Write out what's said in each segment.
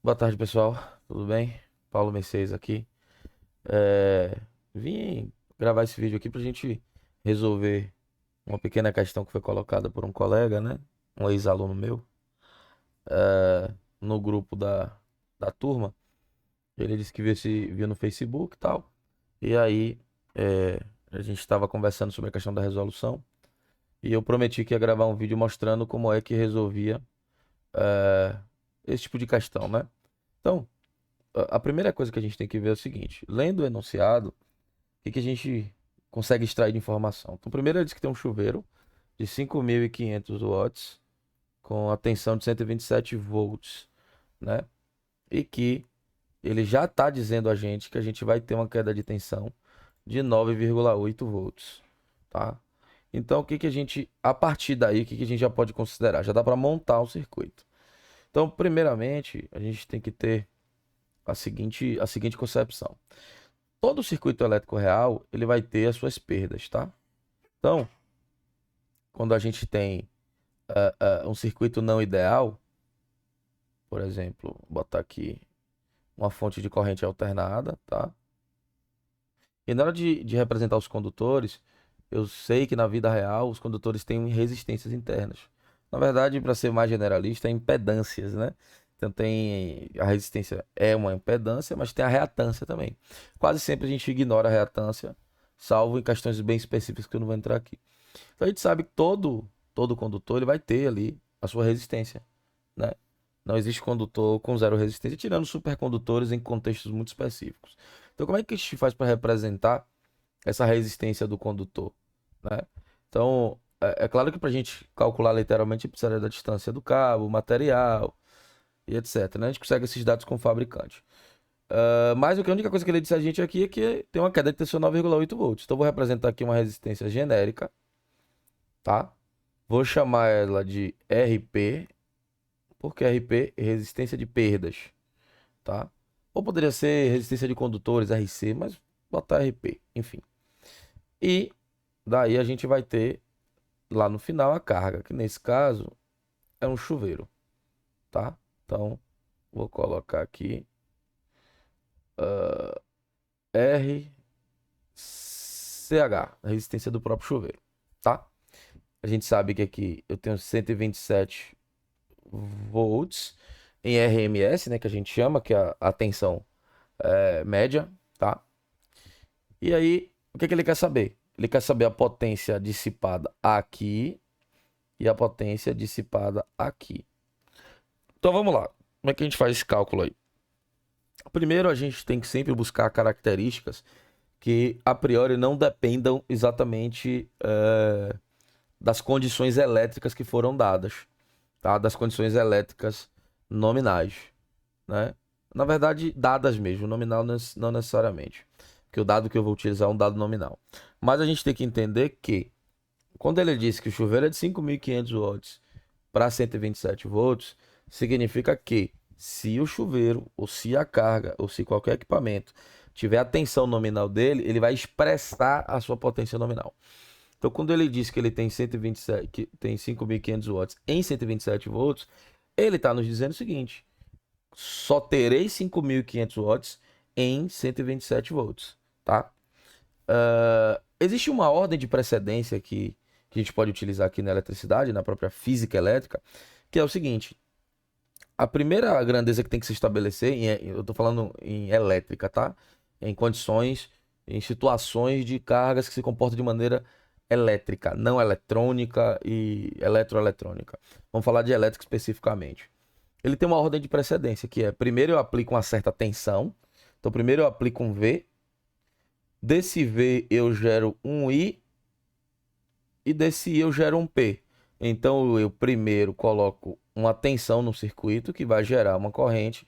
Boa tarde, pessoal. Tudo bem? Paulo Mercedes aqui. É, Vim gravar esse vídeo aqui pra gente resolver uma pequena questão que foi colocada por um colega, né? Um ex-aluno meu, no grupo da turma. Ele disse que viu no Facebook e tal. E aí, é, a gente estava conversando sobre a questão da resolução. E eu prometi que ia gravar um vídeo mostrando como é que resolvia, é, esse tipo de questão, né? Então, a primeira coisa que a gente tem que ver é o seguinte: lendo o enunciado, o que a gente consegue extrair de informação? Então, primeiro ele diz que tem um chuveiro de 5.500 watts com a tensão de 127 volts, né? E que ele já está dizendo a gente vai ter uma queda de tensão de 9,8 volts, tá? Então, a partir daí, o que a gente já pode considerar? Já dá para montar um circuito. Então, primeiramente, a gente tem que ter a seguinte concepção. Todo circuito elétrico real, ele vai ter as suas perdas, tá? Então, quando a gente tem um circuito não ideal, por exemplo, vou botar aqui uma fonte de corrente alternada, tá? E na hora de representar os condutores, eu sei que na vida real os condutores têm resistências internas. Na verdade, para ser mais generalista, é impedâncias, né? Então tem a resistência é uma impedância, mas tem a reatância também. Quase sempre a gente ignora a reatância, salvo em questões bem específicas que eu não vou entrar aqui. Então a gente sabe que todo condutor ele vai ter ali a sua resistência, né? Não existe condutor com zero resistência, tirando supercondutores em contextos muito específicos. Então como é que a gente faz para representar essa resistência do condutor, né? Então é claro que para a gente calcular literalmente precisa da distância do cabo, material e etc, né? A gente consegue esses dados com o fabricante. Mas a única coisa que ele disse a gente aqui é que tem uma queda de tensão 9,8 volts. Então eu vou representar aqui uma resistência genérica, tá? Vou chamar ela de RP, porque RP é resistência de perdas, tá? Ou poderia ser resistência de condutores, RC, mas botar RP, enfim. E daí a gente vai ter lá no final a carga, que nesse caso é um chuveiro, tá? Então, vou colocar aqui RCH, a resistência do próprio chuveiro, tá? A gente sabe que aqui eu tenho 127 volts em RMS, né, que a gente chama, que é a tensão média, tá? E aí, o que ele quer saber? Ele quer saber a potência dissipada aqui e a potência dissipada aqui. Então vamos lá. Como é que a gente faz esse cálculo aí? Primeiro, a gente tem que sempre buscar características que a priori não dependam exatamente das condições elétricas que foram dadas, tá? Das condições elétricas nominais, né? Na verdade, dadas mesmo, nominal não necessariamente, porque o dado que eu vou utilizar é um dado nominal. Mas a gente tem que entender que, quando ele disse que o chuveiro é de 5.500 watts para 127 volts, significa que se o chuveiro, ou se a carga, ou se qualquer equipamento tiver a tensão nominal dele, ele vai expressar a sua potência nominal. Então, quando ele diz que ele tem 127, que tem 5.500 watts em 127 volts, ele está nos dizendo o seguinte: só terei 5.500 watts em 127 volts, tá? Existe uma ordem de precedência que a gente pode utilizar aqui na eletricidade, na própria física elétrica, que é o seguinte: a primeira grandeza que tem que se estabelecer, eu estou falando em elétrica, tá? Em condições, em situações de cargas que se comportam de maneira elétrica, não eletrônica e eletroeletrônica. Vamos falar de elétrica especificamente. Ele tem uma ordem de precedência, que é: primeiro eu aplico uma certa tensão, então primeiro eu aplico um V, desse V eu gero um I e desse I eu gero um P. Então eu primeiro coloco uma tensão no circuito que vai gerar uma corrente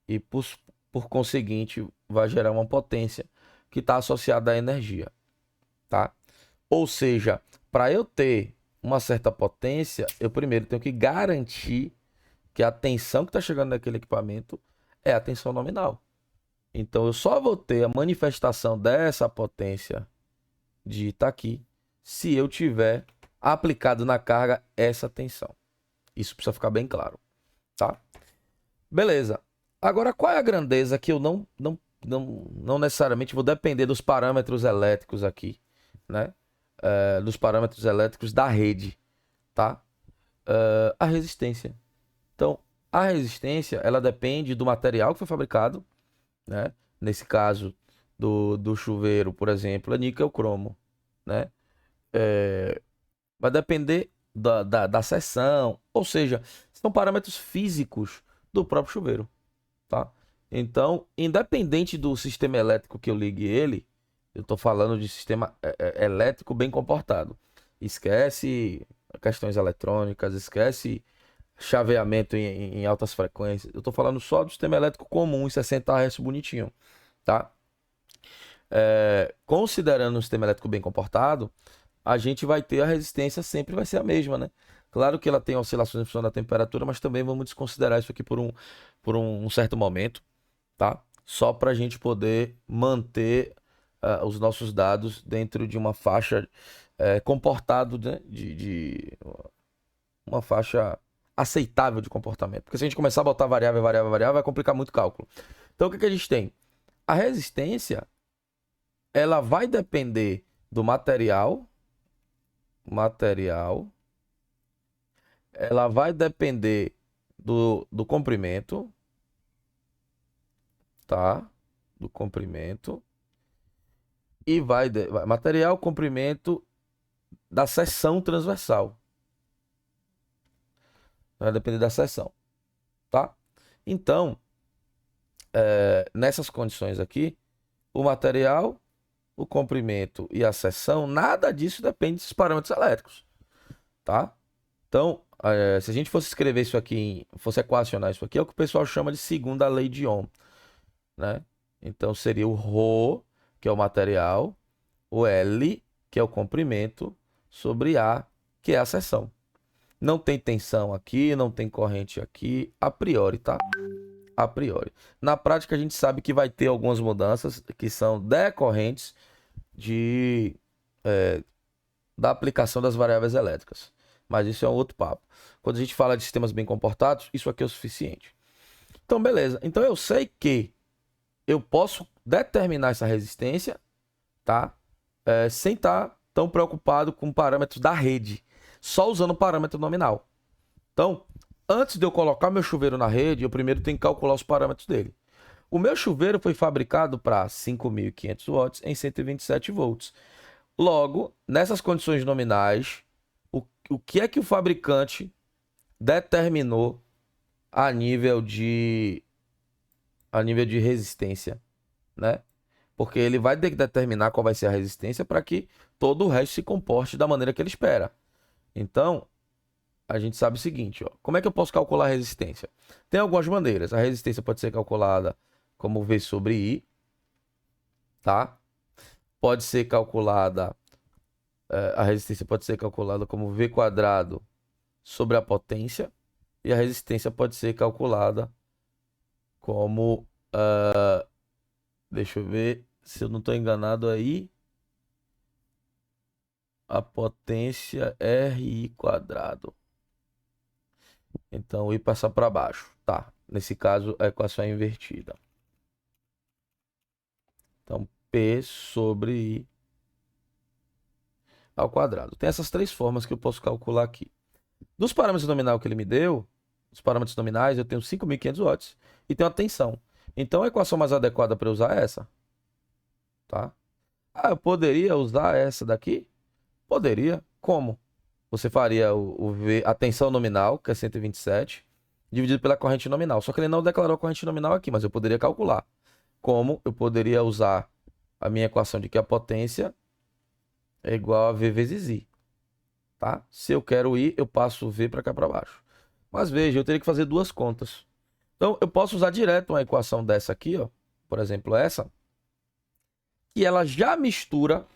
e por conseguinte vai gerar uma potência que está associada à energia, tá? Ou seja, para eu ter uma certa potência, eu primeiro tenho que garantir que a tensão que está chegando naquele equipamento é a tensão nominal. Então eu só vou ter a manifestação dessa potência dita aqui se eu tiver aplicado na carga essa tensão. Isso precisa ficar bem claro, tá? Beleza. Agora, qual é a grandeza que eu não necessariamente vou depender dos parâmetros elétricos aqui, né? Dos parâmetros elétricos da rede, tá? A resistência. Então, a resistência, ela depende do material que foi fabricado, né? Nesse caso do chuveiro, por exemplo, é níquel cromo, né? Vai depender da seção, ou seja, são parâmetros físicos do próprio chuveiro, tá? Então, independente do sistema elétrico que eu ligue ele, eu estou falando de sistema elétrico bem comportado. Esquece questões eletrônicas, esquece chaveamento em altas frequências. Eu estou falando só do sistema elétrico comum em 60 Hz bonitinho, tá? Considerando um sistema elétrico bem comportado, a gente vai ter a resistência sempre vai ser a mesma, né? Claro que ela tem oscilações em função da temperatura, mas também vamos desconsiderar isso aqui por um certo momento, tá? Só para a gente poder manter os nossos dados dentro de uma faixa comportado, né? De uma faixa aceitável de comportamento. Porque se a gente começar a botar variável, variável, variável, vai complicar muito o cálculo. Então, o que que a gente tem? A resistência, ela vai depender do material, ela vai depender do comprimento, tá? Do comprimento. E material, comprimento da seção transversal. Vai depender da seção, tá? Então, nessas condições aqui, o material, o comprimento e a seção, nada disso depende dos parâmetros elétricos, tá? Então, se a gente fosse escrever isso aqui, fosse equacionar isso aqui, é o que o pessoal chama de segunda lei de Ohm, né? Então, seria o ρ, que é o material, o L, que é o comprimento, sobre A, que é a seção. Não tem tensão aqui, não tem corrente aqui, a priori, tá? A priori. Na prática, a gente sabe que vai ter algumas mudanças que são decorrentes de, da aplicação das variáveis elétricas. Mas isso é um outro papo. Quando a gente fala de sistemas bem comportados, isso aqui é o suficiente. Então, beleza. Então, eu sei que eu posso determinar essa resistência, tá? Sem estar tão preocupado com parâmetros da rede, só usando o parâmetro nominal. Então, antes de eu colocar meu chuveiro na rede, eu primeiro tenho que calcular os parâmetros dele. O meu chuveiro foi fabricado para 5.500 watts em 127 volts. Logo, nessas condições nominais, o que é que o fabricante determinou a nível de resistência, né? Porque ele vai ter que determinar qual vai ser a resistência para que todo o resto se comporte da maneira que ele espera. Então, a gente sabe o seguinte, ó, como é que eu posso calcular a resistência? Tem algumas maneiras. A resistência pode ser calculada como V sobre I, tá? Pode ser calculada, a resistência pode ser calculada como V quadrado sobre a potência, e a resistência pode ser calculada como, deixa eu ver se eu não estou enganado aí, a potência RI quadrado. Então, I passar para baixo. Tá. Nesse caso, a equação é invertida. Então, P sobre I ao quadrado. Tem essas três formas que eu posso calcular aqui. Dos parâmetros nominais que ele me deu, os parâmetros nominais, eu tenho 5.500 watts e tenho a tensão. Então, a equação mais adequada para usar é essa. Tá? Eu poderia usar essa daqui? Poderia. Como? Você faria a tensão nominal, que é 127, dividido pela corrente nominal. Só que ele não declarou a corrente nominal aqui, mas eu poderia calcular. Como eu poderia usar a minha equação de que a potência é igual a V vezes I. Tá? Se eu quero I, eu passo o V para cá para baixo. Mas veja, eu teria que fazer duas contas. Então, eu posso usar direto uma equação dessa aqui, ó, por exemplo, essa, e ela já mistura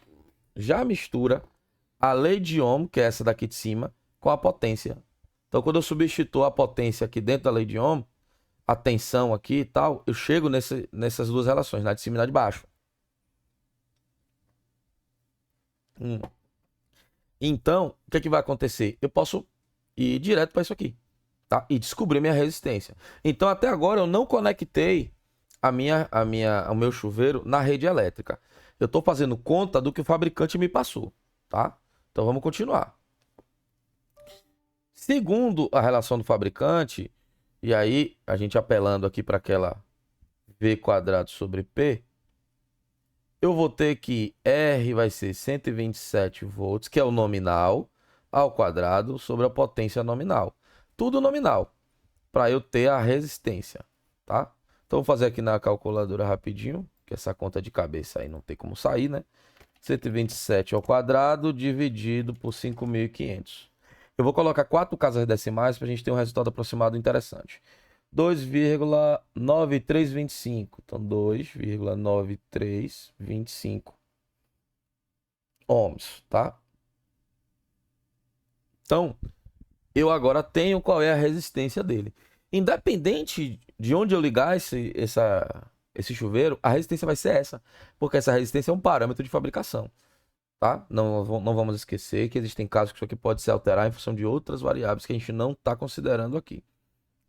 a lei de Ohm, que é essa daqui de cima, com a potência. Então, quando eu substituo a potência aqui dentro da lei de Ohm, a tensão aqui e tal, eu chego nessas duas relações, na de cima e na de baixo. Então, o que é que vai acontecer? Eu posso ir direto para isso aqui. tá? E descobrir minha resistência. Então, até agora, eu não conectei o meu chuveiro na rede elétrica. Eu estou fazendo conta do que o fabricante me passou, tá? Então, vamos continuar. Segundo a relação do fabricante, e aí a gente apelando aqui para aquela V quadrado sobre P, eu vou ter que R vai ser 127 volts, que é o nominal, ao quadrado sobre a potência nominal. Tudo nominal, para eu ter a resistência, tá? Então, vou fazer aqui na calculadora rapidinho, que essa conta de cabeça aí não tem como sair, né? 127 ao quadrado dividido por 5.500. Eu vou colocar 4 casas decimais para a gente ter um resultado aproximado interessante. 2,9325. Então, 2,9325 ohms, tá? Então, eu agora tenho qual é a resistência dele. Independente de onde eu ligar esse chuveiro, a resistência vai ser essa. Porque essa resistência é um parâmetro de fabricação. Tá? Não vamos esquecer que existem casos que isso aqui pode se alterar em função de outras variáveis que a gente não está considerando aqui,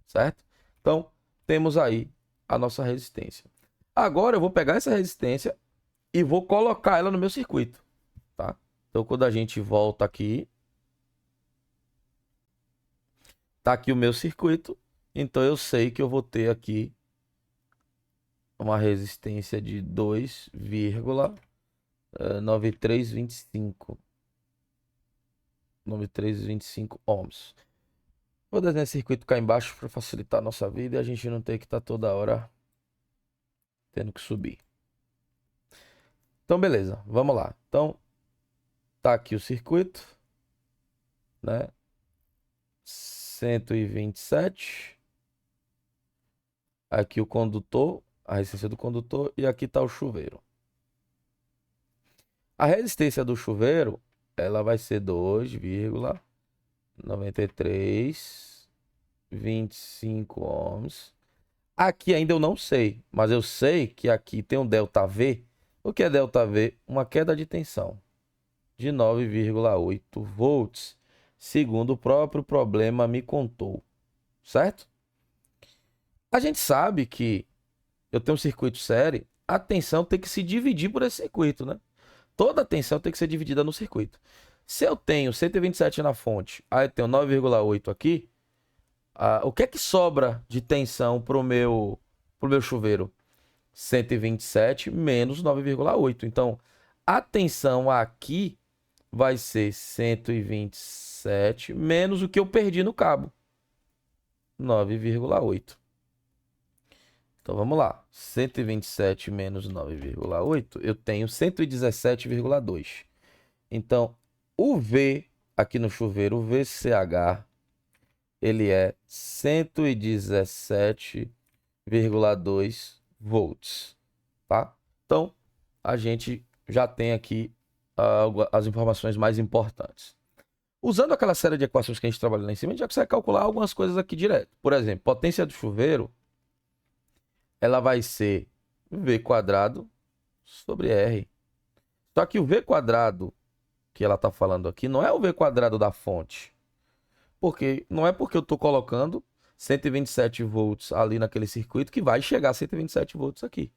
certo? Então, temos aí a nossa resistência. Agora eu vou pegar essa resistência e vou colocar ela no meu circuito, tá? Então, quando a gente volta aqui, tá aqui o meu circuito, então eu sei que eu vou ter aqui uma resistência de 2,9325. 9325 ohms. Vou desenhar esse circuito cá embaixo para facilitar a nossa vida e a gente não ter que estar toda hora tendo que subir. Então, beleza, vamos lá. Então, tá aqui o circuito, né? 127. Aqui o condutor, a resistência do condutor, e aqui tá o chuveiro. A resistência do chuveiro, ela vai ser 2,9325 ohms. Aqui ainda eu não sei, mas eu sei que aqui tem um ΔV. O que é ΔV? Uma queda de tensão de 9,8 volts, segundo o próprio problema me contou, certo? A gente sabe que eu tenho um circuito série, a tensão tem que se dividir por esse circuito, né? Toda a tensão tem que ser dividida no circuito. Se eu tenho 127 na fonte, aí eu tenho 9,8 aqui, o que é que sobra de tensão pro meu chuveiro? 127 menos 9,8. Então, a tensão aqui vai ser 127 menos o que eu perdi no cabo, 9,8. Então, vamos lá. 127 menos 9,8, eu tenho 117,2. Então, o V aqui no chuveiro, o VCH, ele é 117,2 volts, tá? Então, a gente já tem aqui as informações mais importantes. Usando aquela série de equações que a gente trabalhou lá em cima, a gente já consegue calcular algumas coisas aqui direto. Por exemplo, potência do chuveiro, ela vai ser V quadrado sobre R. Só que o V quadrado que ela está falando aqui não é o V quadrado da fonte. Porque não é porque eu estou colocando 127 volts ali naquele circuito que vai chegar a 127 volts aqui,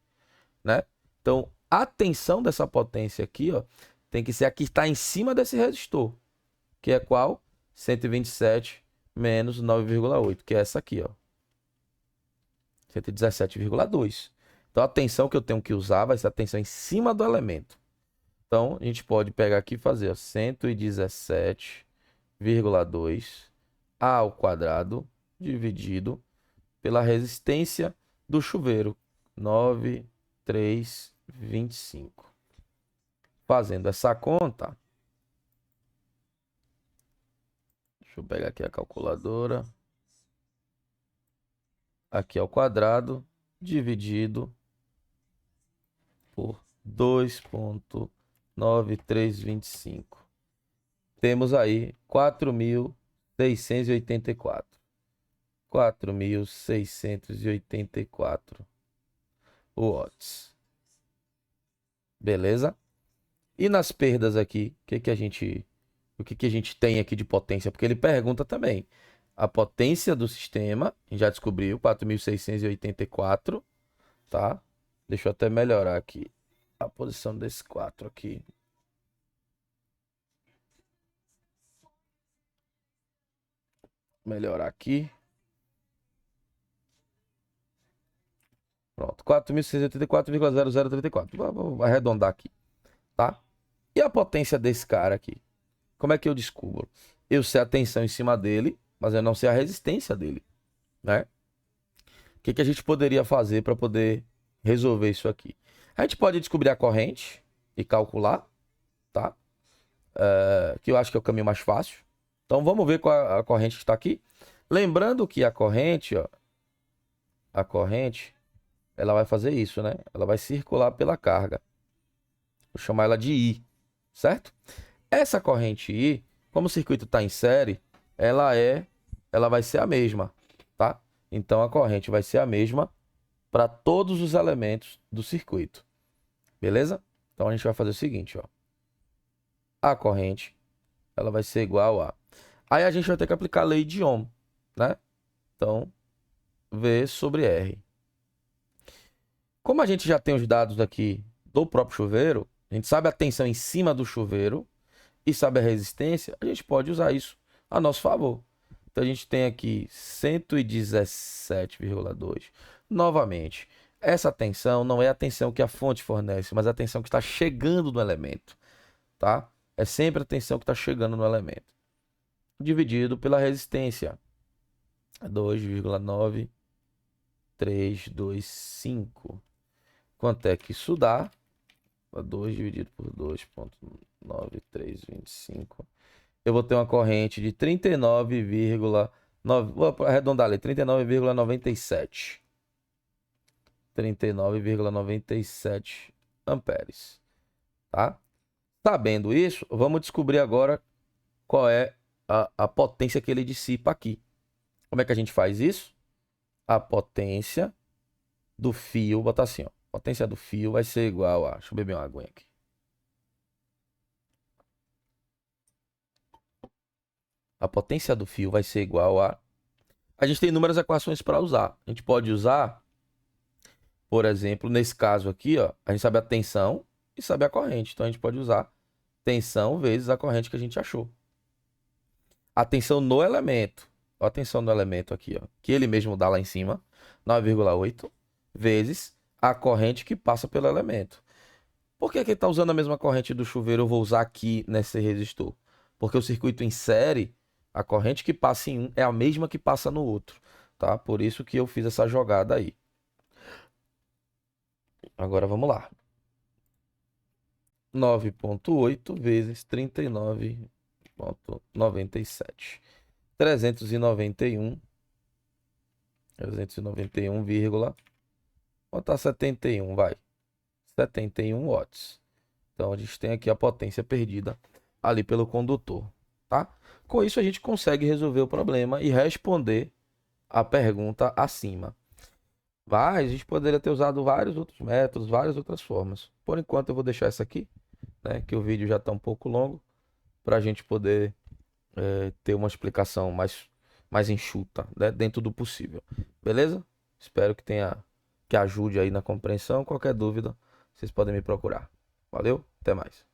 né? Então, a tensão dessa potência aqui, ó, tem que ser a que está em cima desse resistor, que é qual? 127 menos 9,8, que é essa aqui, ó. 117,2. Então, a tensão que eu tenho que usar vai ser a tensão em cima do elemento. Então, a gente pode pegar aqui e fazer 117,2 ao quadrado dividido pela resistência do chuveiro, 9,325. Fazendo essa conta, deixa eu pegar aqui a calculadora. Aqui ao quadrado dividido por 2,9325. Temos aí 4.684. 4.684 watts. Beleza? E nas perdas aqui, o que a gente tem aqui de potência? Porque ele pergunta também. a potência do sistema, a gente já descobriu, 4.684, tá? Deixa eu até melhorar aqui a posição desse 4 aqui. Melhorar aqui. Pronto, 4.684,0034. Vou arredondar aqui, tá? E a potência desse cara aqui? Como é que eu descubro? Eu sei a tensão em cima dele, mas eu não sei a resistência dele, né? O que a gente poderia fazer para poder resolver isso aqui? A gente pode descobrir a corrente e calcular, tá? Que eu acho que é o caminho mais fácil. Então vamos ver qual a corrente que está aqui. Lembrando que a corrente, ó, ela vai fazer isso, né? Ela vai circular pela carga. Vou chamar ela de I, certo? Essa corrente I, como o circuito está em série, ela vai ser a mesma, tá? Então a corrente vai ser a mesma para todos os elementos do circuito. Beleza? Então a gente vai fazer o seguinte, ó. A corrente, ela vai ser igual a... Aí a gente vai ter que aplicar a lei de Ohm, né? Então, V sobre R. Como a gente já tem os dados aqui do próprio chuveiro, a gente sabe a tensão em cima do chuveiro e sabe a resistência, a gente pode usar isso a nosso favor. Então a gente tem aqui 117,2. Novamente, essa tensão não é a tensão que a fonte fornece, mas a tensão que está chegando no elemento, tá? É sempre a tensão que está chegando no elemento. Dividido pela resistência. 2,9325. Quanto é que isso dá? 2 dividido por 2,9325. Eu vou ter uma corrente de 39,9. Vou arredondar ali, 39,97. 39,97 amperes. Tá? Sabendo isso, vamos descobrir agora qual é a potência que ele dissipa aqui. Como é que a gente faz isso? A potência do fio, vou botar assim, ó. A potência do fio vai ser igual a... Deixa eu beber uma aguinha aqui. A potência do fio vai ser igual a... A gente tem inúmeras equações para usar. A gente pode usar, por exemplo, nesse caso aqui, ó, a gente sabe a tensão e sabe a corrente. Então a gente pode usar tensão vezes a corrente que a gente achou. A tensão no elemento. Ó, a tensão no elemento aqui, ó, que ele mesmo dá lá em cima, 9,8 vezes a corrente que passa pelo elemento. Por que ele está usando a mesma corrente do chuveiro? Eu vou usar aqui nesse resistor. Porque o circuito em série, a corrente que passa em um é a mesma que passa no outro, tá? Por isso que eu fiz essa jogada aí. Agora vamos lá. 9,8 vezes 39,97. 391, vírgula, botar 71, vai. 71 watts. Então a gente tem aqui a potência perdida ali pelo condutor, tá? Com isso a gente consegue resolver o problema e responder a pergunta acima. Mas a gente poderia ter usado vários outros métodos, várias outras formas. Por enquanto eu vou deixar essa aqui, né? Que o vídeo já está um pouco longo, para a gente poder ter uma explicação mais enxuta, né? Dentro do possível. Beleza? Espero que ajude aí na compreensão. Qualquer dúvida, vocês podem me procurar. Valeu, até mais.